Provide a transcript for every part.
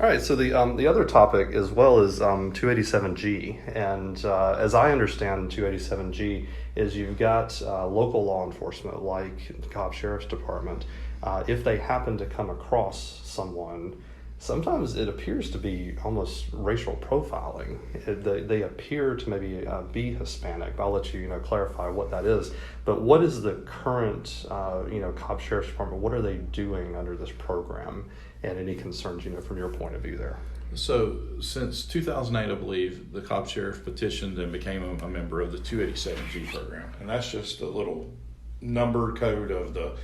All right, so the other topic as well is 287G, and as I understand 287G is you've got local law enforcement like the Cobb Sheriff's Department. If they happen to come across someone, sometimes it appears to be almost racial profiling. They appear to maybe be Hispanic. I'll let you clarify what that is. But what is the current Cobb Sheriff's Department? What are they doing under this program? And any concerns, from your point of view there? So since 2008, I believe, the Cobb Sheriff petitioned and became a member of the 287G program. And that's just a little number code of the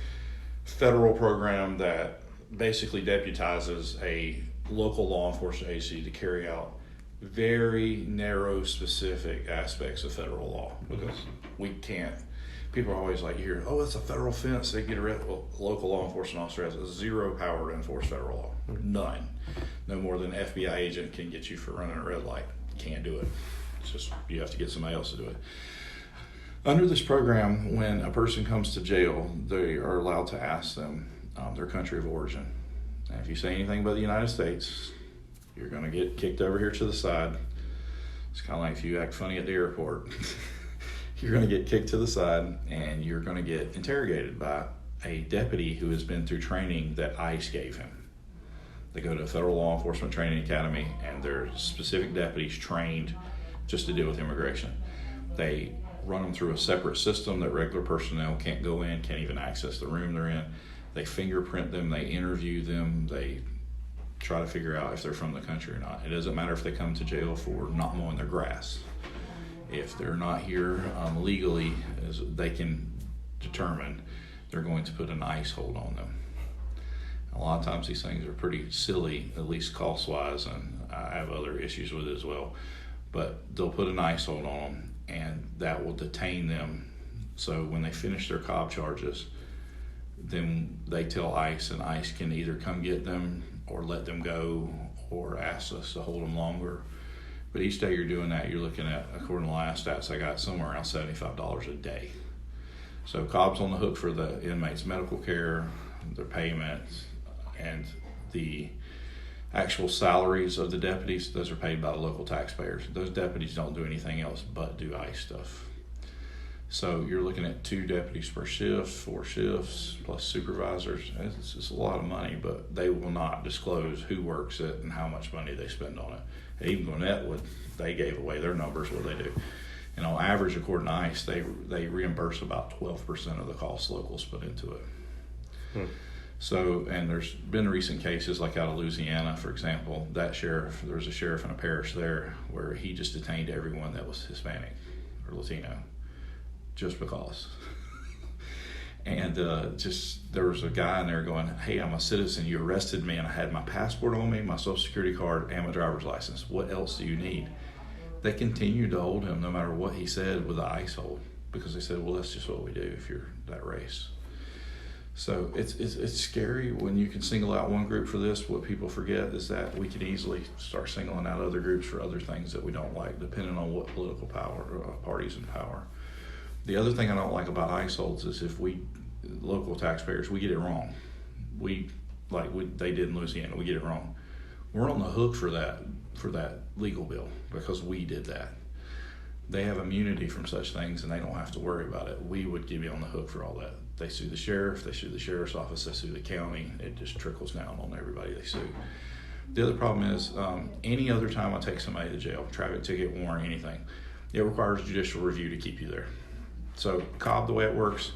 federal program that basically deputizes a local law enforcement agency to carry out very narrow, specific aspects of federal law. Because we can't. People are always like, you hear, oh, it's a federal offense, they get arrested. Well, a local law enforcement officer has zero power to enforce federal law. None. No more than an FBI agent can get you for running a red light. Can't do it. It's just, you have to get somebody else to do it. Under this program, when a person comes to jail, they are allowed to ask them their country of origin. And if you say anything but the United States, you're going to get kicked over here to the side. It's kind of like if you act funny at the airport. You're going to get kicked to the side and you're going to get interrogated by a deputy who has been through training that ICE gave him. They go to a federal law enforcement training academy and they're specific deputies trained just to deal with immigration. They run them through a separate system that regular personnel can't go in, can't even access the room they're in. They fingerprint them, they interview them, they try to figure out if they're from the country or not. It doesn't matter if they come to jail for not mowing their grass. If they're not here legally, as they can determine, they're going to put an ICE hold on them. A lot of times these things are pretty silly, at least cost-wise, and I have other issues with it as well. But they'll put an ICE hold on them, and that will detain them. So when they finish their Cobb charges, then they tell ICE, and ICE can either come get them or let them go or ask us to hold them longer. But each day you're doing that, you're looking at, according to the last stats I got, somewhere around $75 a day. So Cobb's on the hook for the inmates' medical care, their payments, and the actual salaries of the deputies. Those are paid by the local taxpayers. Those deputies don't do anything else but do ICE stuff. So you're looking at 2 deputies per shift, 4 shifts, plus supervisors. It's just a lot of money, but they will not disclose who works it and how much money they spend on it. Even Gwinnett they gave away their numbers, what they do. And on average, according to ICE, they reimburse about 12% of the cost locals put into it. So, and there's been recent cases like out of Louisiana, for example, there was a sheriff in a parish there where he just detained everyone that was Hispanic or Latino, just because. And there was a guy in there going, hey, I'm a citizen, you arrested me and I had my passport on me, my social security card, and my driver's license. What else do you need? They continued to hold him no matter what he said with the ICE hold, because they said, well, that's just what we do if you're that race. So it's scary when you can single out one group for this. What people forget is that we can easily start singling out other groups for other things that we don't like, depending on what political power, parties in power. The other thing I don't like about ICE holds is if we, local taxpayers, we get it wrong. They did in Louisiana, we get it wrong. We're on the hook for that legal bill because we did that. They have immunity from such things and they don't have to worry about it. We would be on the hook for all that. They sue the sheriff, they sue the sheriff's office, they sue the county. It just trickles down on everybody they sue. The other problem is any other time I take somebody to jail, traffic ticket, warrant, anything, it requires judicial review to keep you there. So Cobb, the way it works,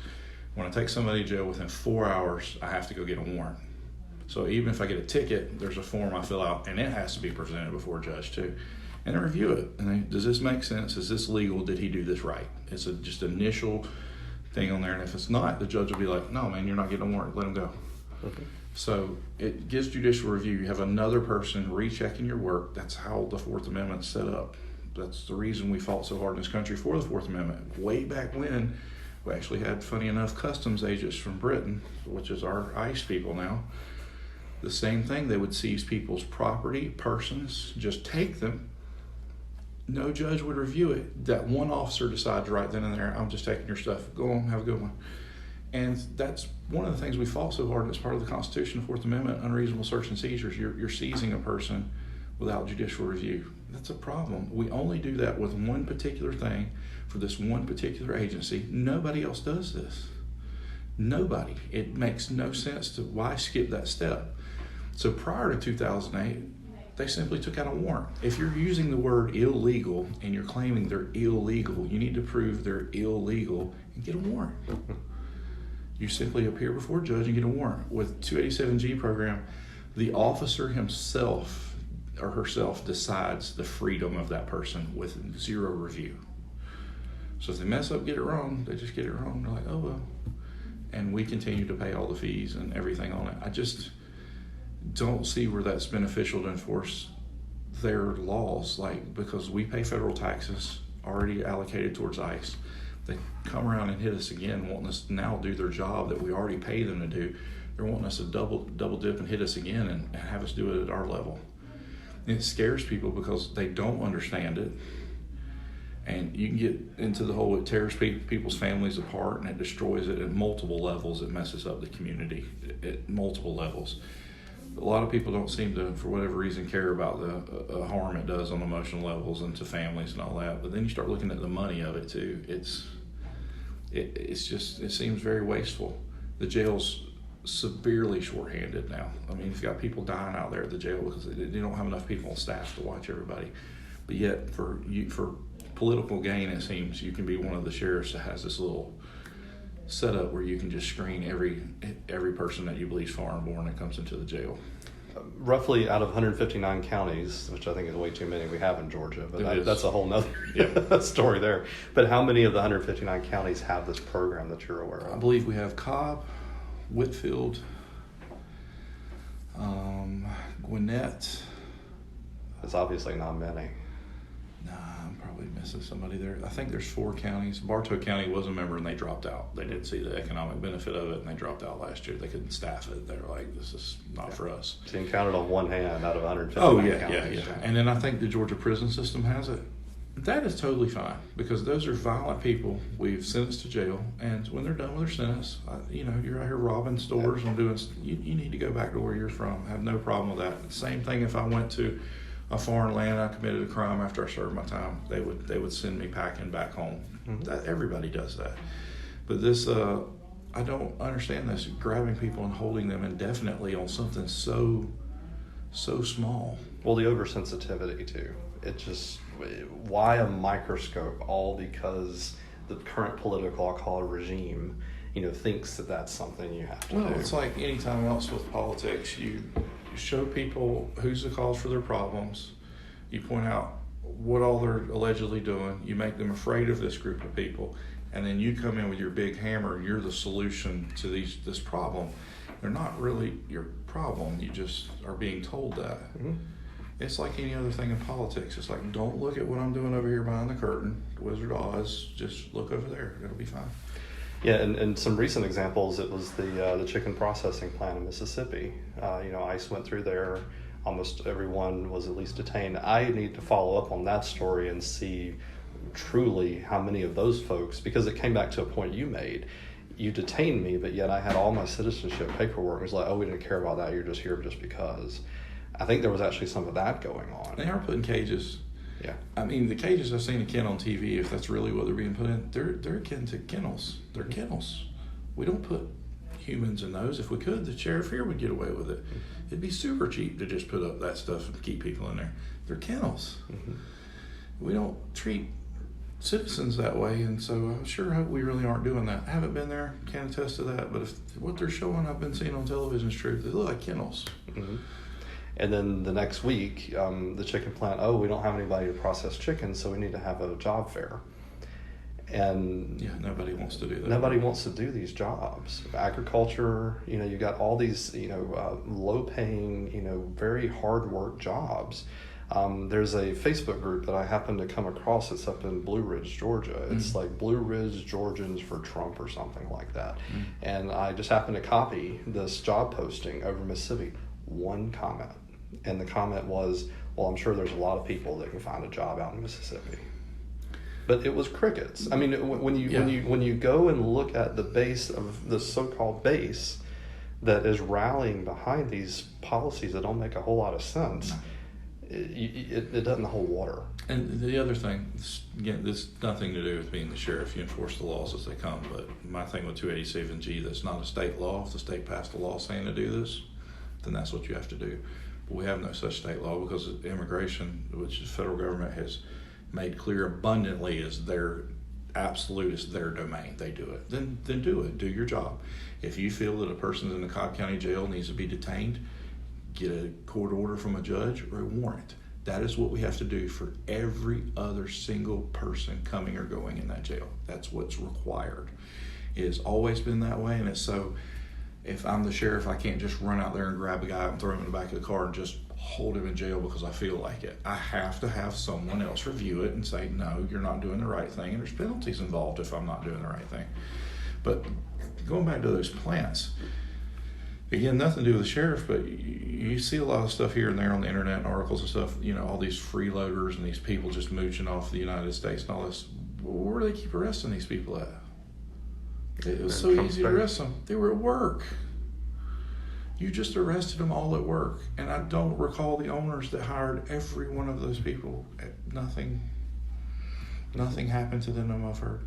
when I take somebody to jail within 4 hours, I have to go get a warrant. So even if I get a ticket, there's a form I fill out, and it has to be presented before a judge too. And they review it. And does this make sense? Is this legal? Did he do this right? It's just initial thing on there. And if it's not, the judge will be like, no, man, you're not getting a warrant. Let him go. Okay. So it gives judicial review. You have another person rechecking your work. That's how the Fourth Amendment's set up. That's the reason we fought so hard in this country for the Fourth Amendment. Way back when, we actually had, funny enough, customs agents from Britain, which is our ICE people now. The same thing, they would seize people's property, persons, just take them. No judge would review it. That one officer decides right then and there, I'm just taking your stuff. Go on, have a good one. And that's one of the things we fought so hard as part of the Constitution, the Fourth Amendment, unreasonable search and seizures. You're seizing a person without judicial review. That's a problem. We only do that with one particular thing for this one particular agency. Nobody else does this. Nobody. It makes no sense to why skip that step. So prior to 2008, they simply took out a warrant. If you're using the word illegal and you're claiming they're illegal, you need to prove they're illegal and get a warrant. You simply appear before a judge and get a warrant. With 287G program, the officer himself or herself decides the freedom of that person with zero review. So if they mess up, get it wrong, they just get it wrong. They're like, oh well. And we continue to pay all the fees and everything on it. I just don't see where that's beneficial to enforce their laws, like, because we pay federal taxes already allocated towards ICE. They come around and hit us again, wanting us to now do their job that we already pay them to do. They're wanting us to double dip and hit us again and have us do it at our level. And it scares people because they don't understand it. And you can get into the whole, it tears people's families apart and it destroys it at multiple levels. It messes up the community at multiple levels. A lot of people don't seem to, for whatever reason, care about the harm it does on emotional levels and to families and all that. But then you start looking at the money of it too. It seems very wasteful. The jail's severely shorthanded now. I mean, you've got people dying out there at the jail because they don't have enough people on staff to watch everybody. But yet, for political gain, it seems you can be one of the sheriffs that has this little setup where you can just screen every person that you believe is foreign-born that comes into the jail. Roughly out of 159 counties, which I think is way too many we have in Georgia, but that's a whole nother story there. But how many of the 159 counties have this program that you're aware of? I believe we have Cobb, Whitfield, Gwinnett. It's obviously not many. Nah, I'm probably missing somebody there. I think there's 4 counties. Bartow County was a member and they dropped out. They didn't see the economic benefit of it and they dropped out last year. They couldn't staff it. They were like, this is not for us. So you can count it on one hand out of 159 counties. Yeah. And then I think the Georgia prison system has it. That is totally fine because those are violent people we've sentenced to jail, and when they're done with their sentence, you're out here robbing stores and doing. You need to go back to where you're from. I have no problem with that. Same thing if I went to a foreign land, I committed a crime after I served my time, they would send me packing back home. Mm-hmm. Everybody does that, but this I don't understand this grabbing people and holding them indefinitely on something so small. Well, the oversensitivity too. It just, why a microscope? All because the current political, I'll call it, regime, thinks that that's something you have to do. Well, it's like any time else with politics. You show people who's the cause for their problems. You point out what all they're allegedly doing. You make them afraid of this group of people, and then you come in with your big hammer. You're the solution to this problem. They're not really your problem. You just are being told that. Mm-hmm. It's like any other thing in politics. It's like, don't look at what I'm doing over here behind the curtain, Wizard of Oz. Just look over there. It'll be fine. Yeah, and some recent examples, it was the chicken processing plant in Mississippi. ICE went through there. Almost everyone was at least detained. I need to follow up on that story and see truly how many of those folks, because it came back to a point you made. You detained me, but yet I had all my citizenship paperwork. It was like, oh, we didn't care about that. You're just here just because. I think there was actually some of that going on. They are put in cages. Yeah. I mean, the cages I've seen akin on TV, if that's really what they're being put in, they're akin to kennels. They're kennels. We don't put humans in those. If we could, the sheriff here would get away with it. It'd be super cheap to just put up that stuff and keep people in there. They're kennels. Mm-hmm. We don't treat citizens that way, and so I sure hope we really aren't doing that. I haven't been there, can't attest to that, but if what they're showing I've been seeing on television is true, they look like kennels. Mm-hmm. And then the next week, the chicken plant, we don't have anybody to process chicken, so we need to have a job fair. And yeah, nobody wants to do that. Nobody wants to do these jobs. Agriculture, you got all these, low-paying, very hard work jobs. There's a Facebook group that I happened to come across. It's up in Blue Ridge, Georgia. It's like Blue Ridge Georgians for Trump or something like that. And I just happened to copy this job posting over Mississippi. One comment. And the comment was, well, I'm sure there's a lot of people that can find a job out in Mississippi. But it was crickets. I mean, when you go and look at the base of the so-called base that is rallying behind these policies that don't make a whole lot of sense, it doesn't hold water. And the other thing, again, this has nothing to do with being the sheriff. You enforce the laws as they come. But my thing with 287G, that's not a state law. If the state passed a law saying to do this, then that's what you have to do. But we have no such state law because immigration, which the federal government has made clear abundantly, is their absolute, is their domain. They do it. Then do it. Do your job. If you feel that a person in the Cobb County Jail needs to be detained, get a court order from a judge or a warrant. That is what we have to do for every other single person coming or going in that jail. That's what's required. It has always been that way, and it's so, if I'm the sheriff, I can't just run out there and grab a guy and throw him in the back of the car and just hold him in jail because I feel like it. I have to have someone else review it and say, no, you're not doing the right thing, and there's penalties involved if I'm not doing the right thing. But going back to those plants, again, nothing to do with the sheriff, but you see a lot of stuff here and there on the internet and articles and stuff, all these freeloaders and these people just mooching off the United States and all this. Where do they keep arresting these people at? It was so easy to arrest them. They were at work. You just arrested them all at work. And I don't recall the owners that hired every one of those people. Nothing happened to them, I've heard.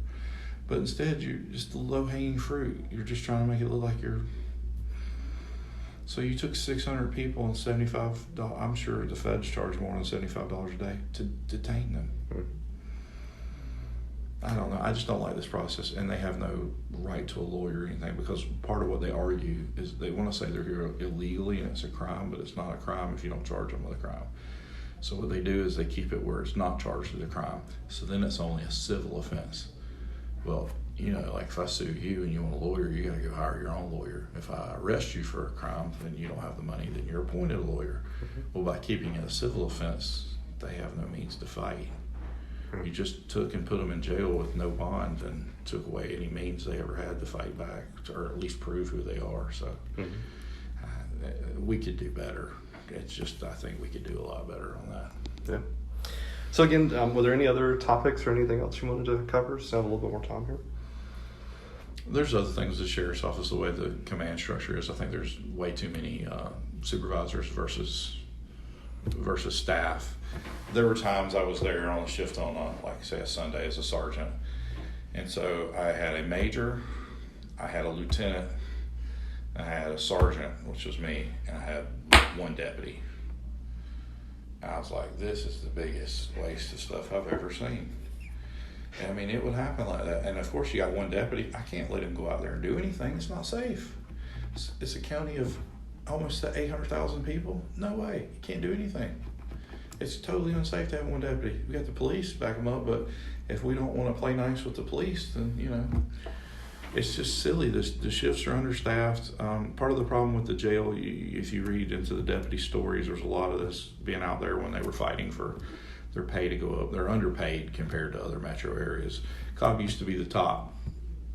But instead, you're just the low-hanging fruit. You're just trying to make it look like you're... So you took 600 people and $75, I'm sure the feds charge more than $75 a day to detain them. I don't know. I just don't like this process, and they have no right to a lawyer or anything, because part of what they argue is they want to say they're here illegally and it's a crime, but it's not a crime if you don't charge them with a crime. So what they do is they keep it where it's not charged with a crime. So then it's only a civil offense. Well, like if I sue you and you want a lawyer, you got to go hire your own lawyer. If I arrest you for a crime and you don't have the money, then you're appointed a lawyer. Well, by keeping it a civil offense, they have no means to fight. You just took and put them in jail with no bond and took away any means they ever had to fight back, or at least prove who they are. So we could do better. It's just, I think we could do a lot better on that. Yeah. So again, were there any other topics or anything else you wanted to cover? So I have a little bit more time here. There's other things, the sheriff's office, the way the command structure is. I think there's way too many supervisors versus staff. There were times I was there on a shift on like say a Sunday as a sergeant, and so I had a major, I had a lieutenant, I had a sergeant, which was me, and I had one deputy. And I was like, this is the biggest waste of stuff I've ever seen. And I mean, it would happen like that. And of course, you got one deputy. I can't let him go out there and do anything. It's not safe. It's a county of almost 800,000 people. No way. You can't do anything. It's totally unsafe to have one deputy. We got the police, back them up, but if we don't want to play nice with the police, then, it's just silly. The shifts are understaffed. Part of the problem with the jail, if you read into the deputy stories, there's a lot of this being out there when they were fighting for their pay to go up. They're underpaid compared to other metro areas. Cobb used to be the top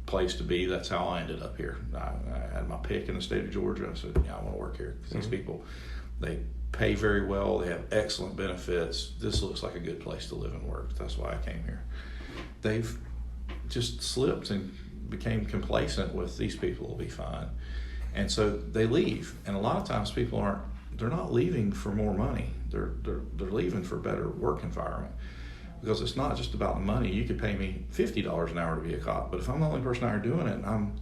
place to be. That's how I ended up here. I had my pick in the state of Georgia. I said, I want to work here. These people, they pay very well. They have excellent benefits. This looks like a good place to live and work. That's why I came here. They've just slipped and became complacent with these people will be fine. And so they leave. And a lot of times people they're not leaving for more money. They're leaving for a better work environment. Because it's not just about the money. You could pay me $50 an hour to be a cop, but if I'm the only person out here doing it and I'm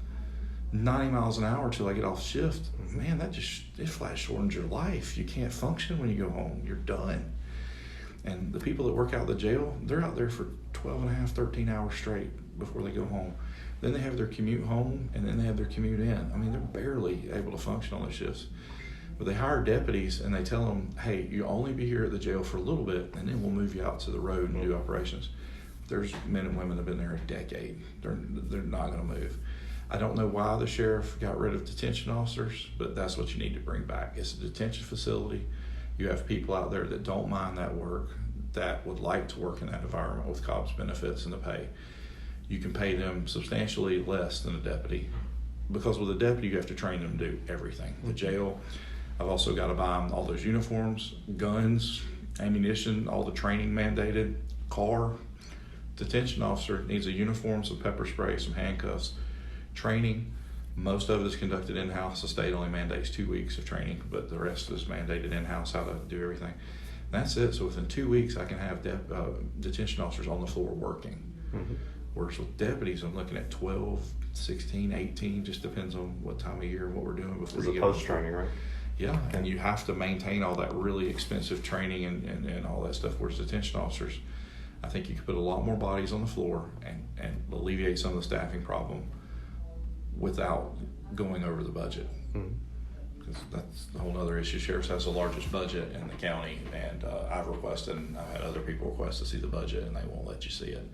90 miles an hour till I get off shift, man, it flat shortens your life. You can't function when you go home. You're done. And the people that work out of the jail, they're out there for 12 and a half, 13 hours straight before they go home. Then they have their commute home, and then they have their commute in. I mean, they're barely able to function on those shifts. But they hire deputies, and they tell them, hey, you'll only be here at the jail for a little bit, and then we'll move you out to the road and do operations. There's men and women that have been there a decade. They're not going to move. I don't know why the sheriff got rid of detention officers, but that's what you need to bring back. It's a detention facility. You have people out there that don't mind that work, that would like to work in that environment with Cobb's benefits and the pay. You can pay them substantially less than a deputy, because with a deputy you have to train them to do everything. The jail, I've also got to buy them all those uniforms, guns, ammunition, all the training mandated, car, detention officer needs a uniform, some pepper spray, some handcuffs, training. Most of it is conducted in-house. The state only mandates 2 weeks of training, but the rest is mandated in-house, how to do everything. That's it. So within 2 weeks, I can have detention officers on the floor working. Mm-hmm. Whereas with deputies, I'm looking at 12, 16, 18, just depends on what time of year and what we're doing before It's a post-training, right? Yeah, and you have to maintain all that really expensive training and all that stuff. Whereas detention officers, I think you could put a lot more bodies on the floor and alleviate some of the staffing problem without going over the budget. Because that's a whole other issue. Sheriff's has the largest budget in the county, and I've requested, and I've had other people request to see the budget, and they won't let you see it.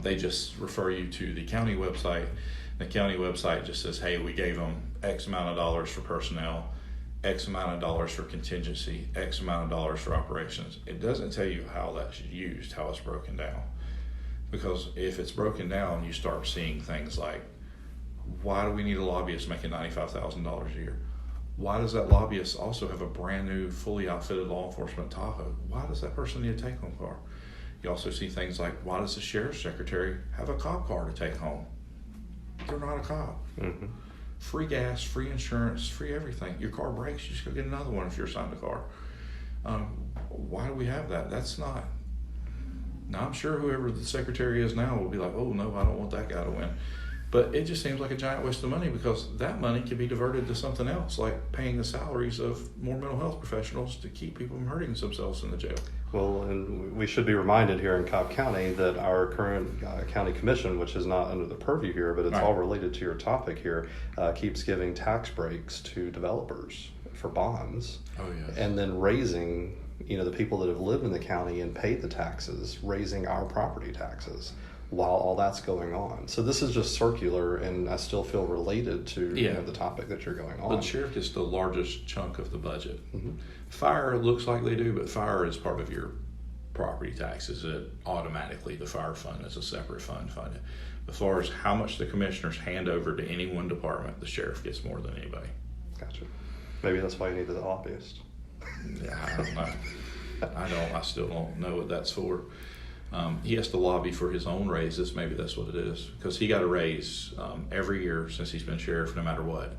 They just refer you to the county website. The county website just says, hey, we gave them X amount of dollars for personnel, X amount of dollars for contingency, X amount of dollars for operations. It doesn't tell you how that's used, how it's broken down. Because if it's broken down, you start seeing things like, why do we need a lobbyist making $95,000 a year? Why does that lobbyist also have a brand new, fully outfitted law enforcement Tahoe? Why does that person need a take-home car? You also see things like, why does the sheriff's secretary have a Cobb car to take home? They're not a cop. Mm-hmm. Free gas, free insurance, free everything. Your car breaks, you just go get another one if you're assigned a car. Why do we have that? That's not. Now, I'm sure whoever the secretary is now will be like, oh, no, I don't want that guy to win. But it just seems like a giant waste of money, because that money can be diverted to something else, like paying the salaries of more mental health professionals to keep people from hurting themselves in the jail. Well, and we should be reminded here in Cobb County that our current county commission, which is not under the purview here, but it's all related to your topic here, keeps giving tax breaks to developers for bonds. Oh, yes. And then raising, the people that have lived in the county and paid the taxes, raising our property taxes while all that's going on. So this is just circular, and I still feel related to the topic that you're going on. But the sheriff gets the largest chunk of the budget. Mm-hmm. Fire looks like they do, but fire is part of your property taxes. It automatically, the fire fund is a separate fund funded. As far as how much the commissioners hand over to any one department, the sheriff gets more than anybody. Gotcha. Maybe that's why you need the lobbyist. Yeah, I don't know. I still don't know what that's for. He has to lobby for his own raises. Maybe that's what it is, because he got a raise every year since he's been sheriff, no matter what.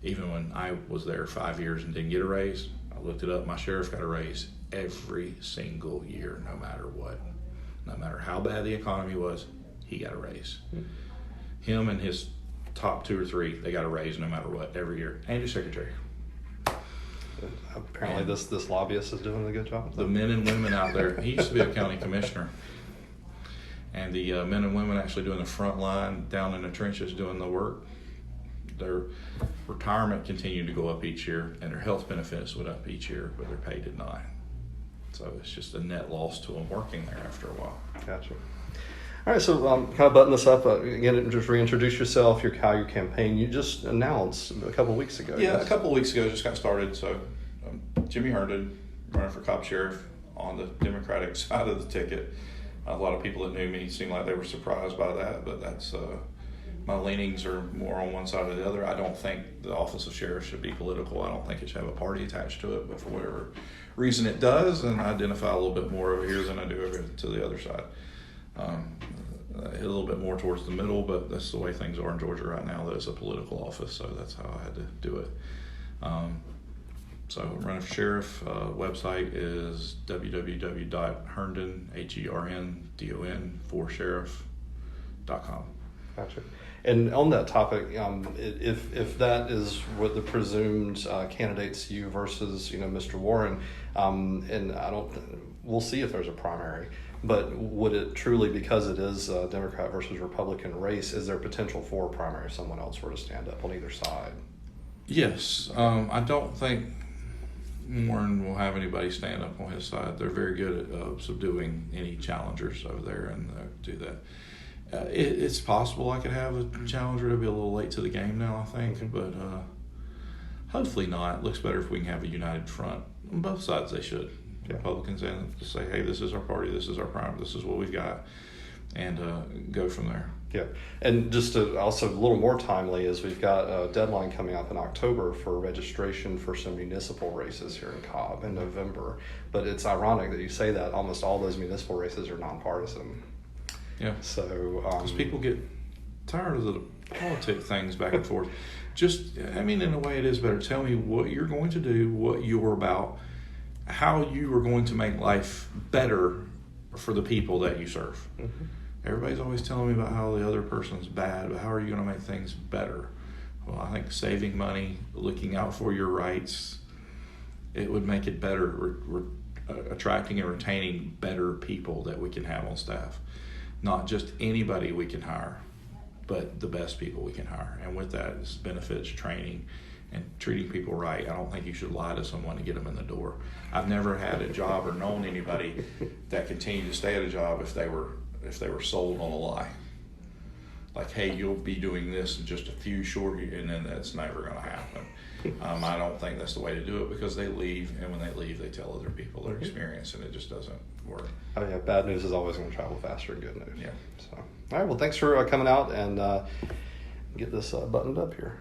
Even when I was there 5 years and didn't get a raise, I looked it up. My sheriff got a raise every single year, no matter what. No matter how bad the economy was, he got a raise. Him and his top 2 or 3, they got a raise no matter what every year. And your secretary. Apparently, this lobbyist is doing a good job. The men and women out there. He used to be a county commissioner. And the men and women actually doing the front line, down in the trenches doing the work, their retirement continued to go up each year, and their health benefits went up each year, but their pay did not. So it's just a net loss to them working there after a while. Gotcha. All right, so kind of button this up again. Just reintroduce yourself, how your campaign. You just announced a couple of weeks ago. Yeah, a couple of weeks ago, just got started. So Jimmy Herndon, running for Cobb Sheriff on the Democratic side of the ticket. A lot of people that knew me seemed like they were surprised by that, but that's my leanings are more on one side or the other. I don't think the office of sheriff should be political. I don't think it should have a party attached to it, but for whatever reason it does, and I identify a little bit more over here than I do over to the other side. A little bit more towards the middle, but that's the way things are in Georgia right now, that it's a political office, so that's how I had to do it. So I'm running for sheriff. Website is www.herndon, HERNDON, for sheriff.com. Gotcha. And on that topic, if that is what the presumed candidates, you versus Mr. Warren, and we'll see if there's a primary. But would it truly, because it is a Democrat versus Republican race, is there potential for a primary if someone else were to stand up on either side? Yes. I don't think Warren will have anybody stand up on his side. They're very good at subduing any challengers over there, and do that. It's possible I could have a challenger. It'll be a little late to the game now, I think, but hopefully not. It looks better if we can have a united front. On both sides, they should. Yeah. Republicans and to say, hey, this is our party, this is our prime, this is what we've got, and go from there. Yeah, and just to also a little more timely is we've got a deadline coming up in October for registration for some municipal races here in Cobb in November. But it's ironic that you say that almost all those municipal races are nonpartisan. Yeah. So Because people get tired of the politic things back and forth. Just, I mean, in a way, it is better. Tell me what you're going to do, what you're about, how you are going to make life better for the people that you serve. Mm-hmm. Everybody's always telling me about how the other person's bad, but how are you going to make things better? Well, I think saving money, looking out for your rights, it would make it better. We're attracting and retaining better people that we can have on staff. Not just anybody we can hire, but the best people we can hire. And with that is benefits, training, and treating people right. I don't think you should lie to someone to get them in the door. I've never had a job or known anybody that continued to stay at a job if they were sold on a lie. Like, hey, you'll be doing this in just a few short years, and then that's never going to happen. I don't think that's the way to do it, because they leave, and when they leave, they tell other people their experience, and it just doesn't work. Oh yeah, bad news is always going to travel faster than good news. Yeah. So, all right. Well, thanks for coming out and get this buttoned up here.